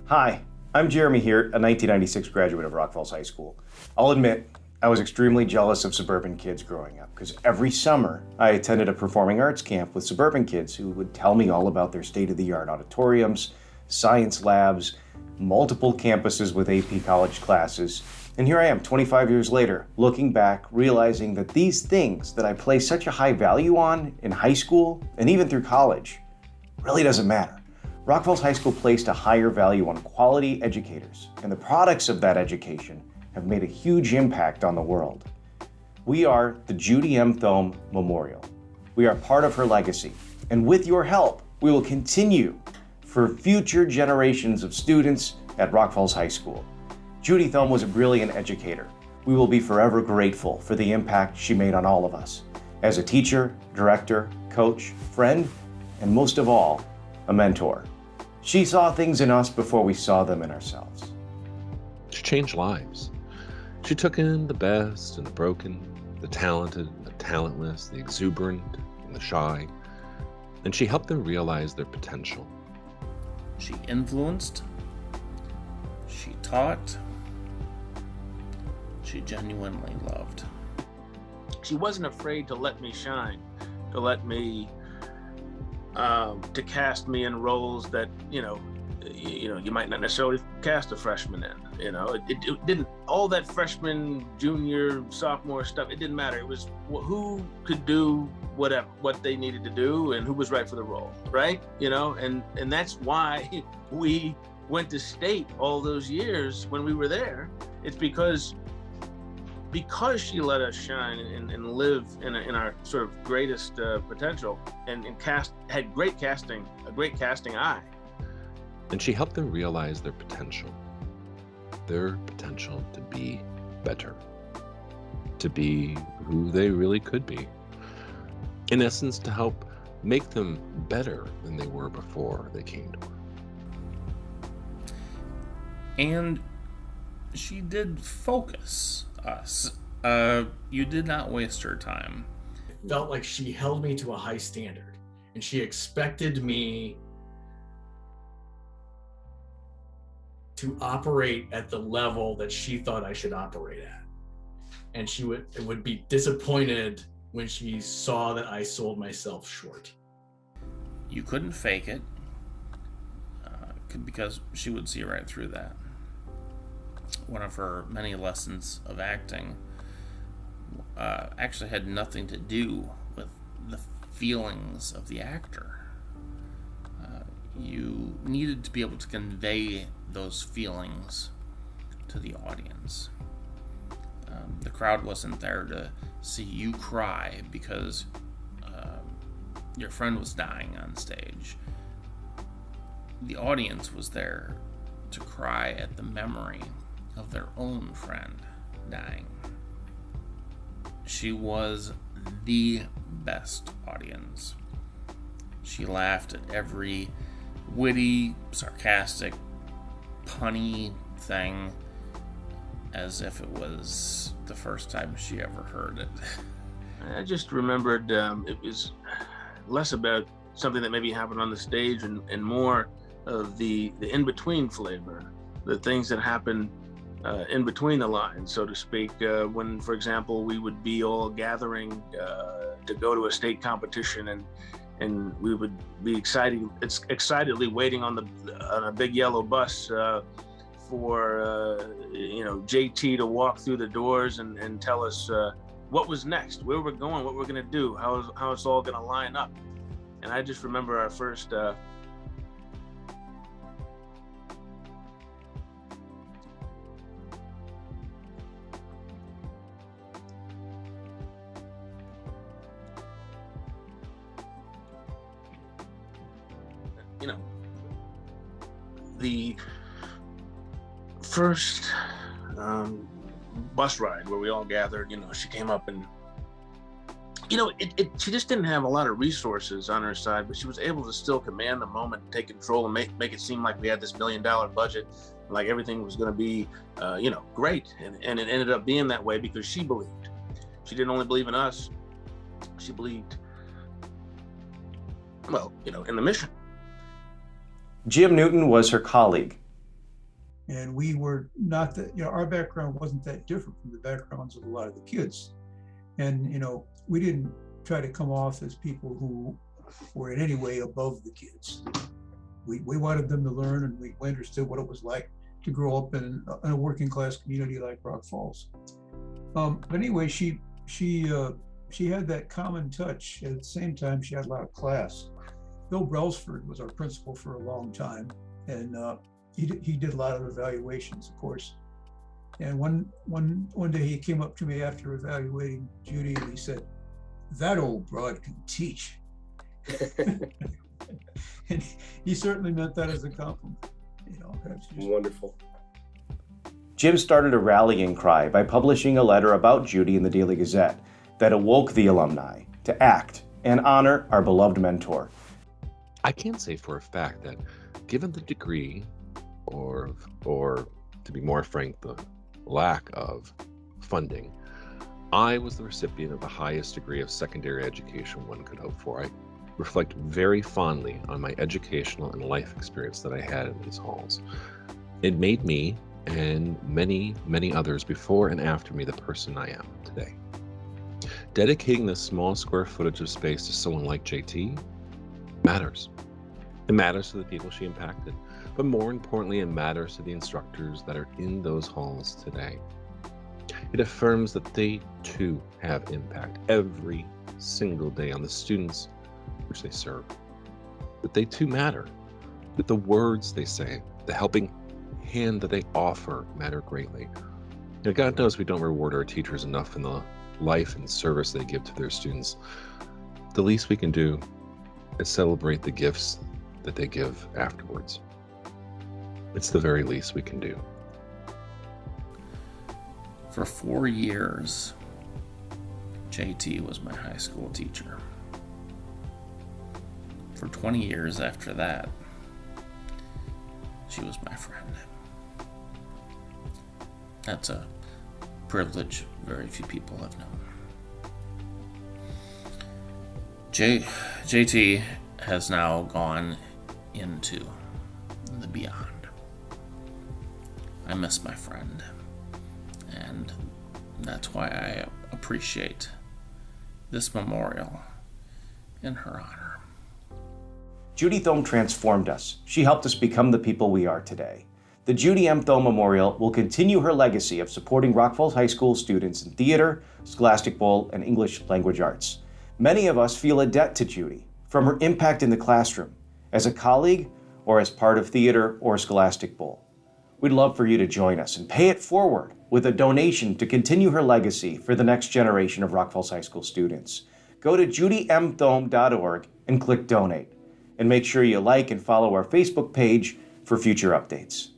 Hi, I'm Jeremy here, a 1996 graduate of Rock Falls High School. I'll admit, I was extremely jealous of suburban kids growing up because every summer I attended a performing arts camp with suburban kids who would tell me all about their state-of-the-art auditoriums, science labs, multiple campuses with AP college classes. And here I am, 25 years later, looking back, realizing that these things that I placed such a high value on in high school and even through college really doesn't matter. Rock Falls High School placed a higher value on quality educators, and the products of that education have made a huge impact on the world. We are the Judy M Thome Memorial. We are part of her legacy, and with your help, we will continue for future generations of students at Rock Falls High School. Judy Thome was a brilliant educator. We will be forever grateful for the impact she made on all of us as a teacher, director, coach, friend, and most of all, a mentor. She saw things in us before we saw them in ourselves. She changed lives. She took in the best and the broken, the talented and the talentless, the exuberant and the shy, and she helped them realize their potential. She influenced, she taught, she genuinely loved. She wasn't afraid to let me shine, to let me to cast me in roles that you might not necessarily cast a freshman in. It didn't, all that freshman, junior, sophomore stuff, it didn't matter. It was who could do what they needed to do and who was right for the role, right? And that's why we went to state all those years when we were there. It's because she let us shine and live in our sort of greatest potential and had a great casting eye. And she helped them realize their potential to be better, to be who they really could be. In essence, to help make them better than they were before they came to her. And she did focus us. You did not waste her time. It felt like she held me to a high standard, and she expected me to operate at the level that she thought I should operate at. And she would be disappointed when she saw that I sold myself short. You couldn't fake it, because she would see right through that. One of her many lessons of acting actually had nothing to do with the feelings of the actor. You needed to be able to convey those feelings to the audience. The crowd wasn't there to see you cry because your friend was dying on stage. The audience was there to cry at the memory of their own friend dying. She was the best audience. She laughed at every witty, sarcastic, punny thing as if it was the first time she ever heard it. I just remembered it was less about something that maybe happened on the stage and more of the in-between flavor, the things that happen in between the lines, so to speak, when, for example, we would be all gathering to go to a state competition, and we would be excitedly waiting on a big yellow bus for JT to walk through the doors and tell us what was next, where we're going, what we're going to do, how it's all going to line up. And I just remember our first the first bus ride where we all gathered, she came up and, she just didn't have a lot of resources on her side, but she was able to still command the moment, take control, and make it seem like we had this $1 million budget, like everything was going to be, great. And it ended up being that way because she believed. She didn't only believe in us, she believed, in the mission. Jim Newton was her colleague. And we were not that, our background wasn't that different from the backgrounds of a lot of the kids. And, we didn't try to come off as people who were in any way above the kids. We wanted them to learn, and we understood what it was like to grow up in a working class community like Rock Falls. But anyway, she had that common touch. At the same time, she had a lot of class. Bill Brelsford was our principal for a long time, and he did a lot of evaluations, of course. And one day he came up to me after evaluating Judy, and he said, "That old broad can teach." And he certainly meant that as a compliment. That's just Wonderful. Jim started a rallying cry by publishing a letter about Judy in the Daily Gazette that awoke the alumni to act and honor our beloved mentor. I can say for a fact that given the degree, or to be more frank, the lack of funding, I was the recipient of the highest degree of secondary education one could hope for. I reflect very fondly on my educational and life experience that I had in these halls. It made me, and many, many others before and after me, the person I am today. Dedicating this small square footage of space to someone like JT matters. It matters to the people she impacted, but more importantly, it matters to the instructors that are in those halls today. It affirms that they too have impact every single day on the students which they serve, that they too matter, that the words they say, the helping hand that they offer matter greatly. God knows we don't reward our teachers enough in the life and service they give to their students. The least we can do is celebrate the gifts that they give afterwards. It's the very least we can do. For 4 years, JT was my high school teacher. For 20 years after that, she was my friend. That's a privilege very few people have known. JT has now gone into the beyond. I miss my friend, and that's why I appreciate this memorial in her honor. Judy Thome transformed us. She helped us become the people we are today. The Judy M Thome Memorial will continue her legacy of supporting Rock Falls High School students in theater, Scholastic Bowl, and English language arts. Many of us feel a debt to Judy from her impact in the classroom, as a colleague, or as part of theater or Scholastic Bowl. We'd love for you to join us and pay it forward with a donation to continue her legacy for the next generation of Rock Falls High School students. Go to judymthome.org and click donate. And make sure you like and follow our Facebook page for future updates.